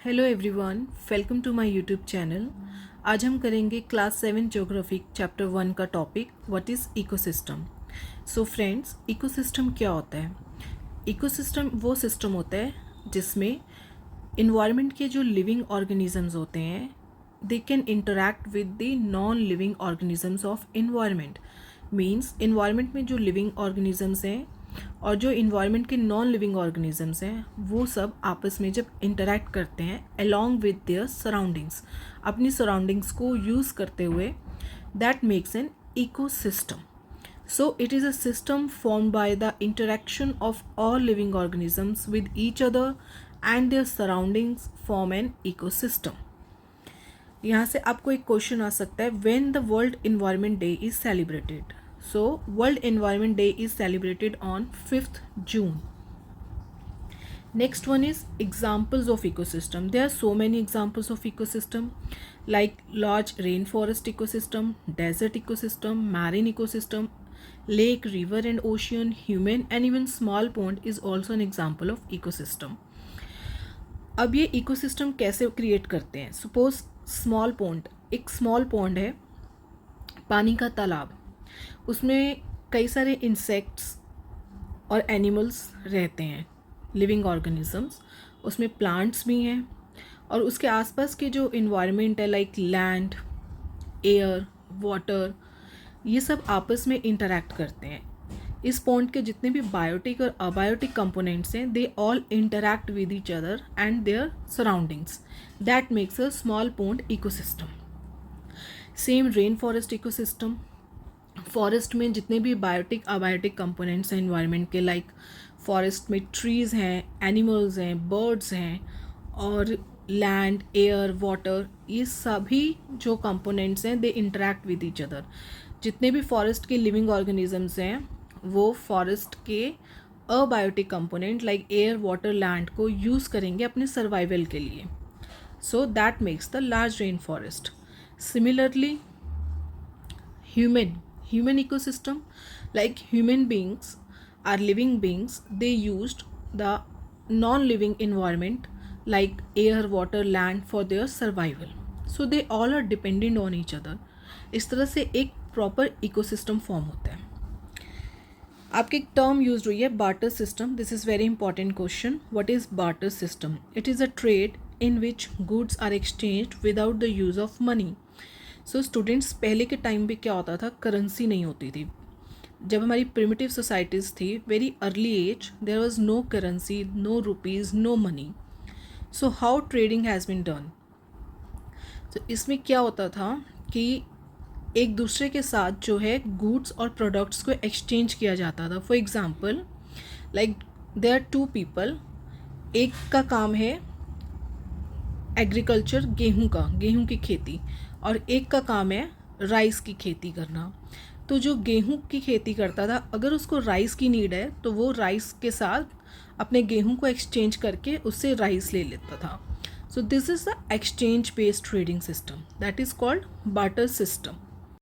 Hello everyone, welcome to my YouTube channel. आज हम करेंगे क्लास 7 ज्योग्राफी चैप्टर 1 का topic what is ecosystem. So friends, ecosystem क्या होता है? इकोसिस्टम वो सिस्टम होता है जिसमें इन्वायरमेंट के जो लिविंग ऑर्गेनिजम्स होते हैं they can interact with the non living organisms of environment. Means environment में जो लिविंग ऑर्गेनिजम्स हैं और जो इन्वायरमेंट के नॉन लिविंग ऑर्गेनिजम्स हैं वो सब आपस में जब इंटरैक्ट करते हैं अलॉन्ग विद देयर सराउंडिंग्स, अपनी सराउंडिंग्स को यूज़ करते हुए, that makes an ecosystem. So it is a system formed by the interaction of all living organisms with each other and their surroundings form an ecosystem. यहाँ से आपको एक question आ सकता है, when the World Environment Day is celebrated? So World Environment Day is celebrated on 5th June. Next one is examples of ecosystem. There are so many examples of ecosystem like large rainforest ecosystem, desert ecosystem, marine ecosystem, lake, river and ocean, human and even small pond is also an example of ecosystem. अब ये ecosystem कैसे create करते हैं? Suppose small pond, एक small pond है, पानी का तालाब, उसमें कई सारे इंसेक्ट्स और एनिमल्स रहते हैं, लिविंग ऑर्गेनिजम्स, उसमें प्लांट्स भी हैं और उसके आसपास के जो इन्वायरमेंट है लाइक लैंड, एयर, वाटर, ये सब आपस में इंटरैक्ट करते हैं. इस पॉन्ड के जितने भी बायोटिक और अबायोटिक कंपोनेंट्स हैं they all interact with each other and there surroundings. That makes a small pond ecosystem. Same rain forest ecosystem, forest में जितने भी बायोटिक अबायोटिक कंपोनेंट्स हैं इन्वायरमेंट के, लाइक फॉरेस्ट में ट्रीज़ हैं, एनिमल्स हैं, बर्ड्स हैं और लैंड, एयर, वाटर, ये सभी जो कंपोनेंट्स हैं दे इंटरैक्ट विद ईच अदर. जितने भी फॉरेस्ट के लिविंग ऑर्गेनिजम्स हैं वो फॉरेस्ट के abiotic component like air, water, land को यूज़ करेंगे अपने सर्वाइवल के लिए. So that makes the large rain forest. Similarly human ecosystem, like human beings are living beings, they used the non-living environment like air, water, land for their survival. So they all are dependent on each other. इस तरह से एक proper ecosystem form होता है. आपकी एक term use हुई है barter system. This is very important question. What is barter system? It is a trade in which goods are exchanged without the use of money. So students, पहले के time पे क्या होता था, करेंसी नहीं होती थी. जब हमारी प्रिमिटिव सोसाइटीज़ थी, very early age, there was no currency, no rupees, no money. So how trading has been done? तो इसमें क्या होता था कि एक दूसरे के साथ जो है गुड्स और प्रोडक्ट्स को एक्सचेंज किया जाता था. For example, like there are two people, एक का काम है एग्रीकल्चर, गेहूं की खेती, और एक का काम है राइस की खेती करना. तो जो गेहूं की खेती करता था, अगर उसको राइस की नीड है तो वो राइस के साथ अपने गेहूं को एक्सचेंज करके उससे राइस ले लेता था. So this is the exchange based trading system, that is called barter system.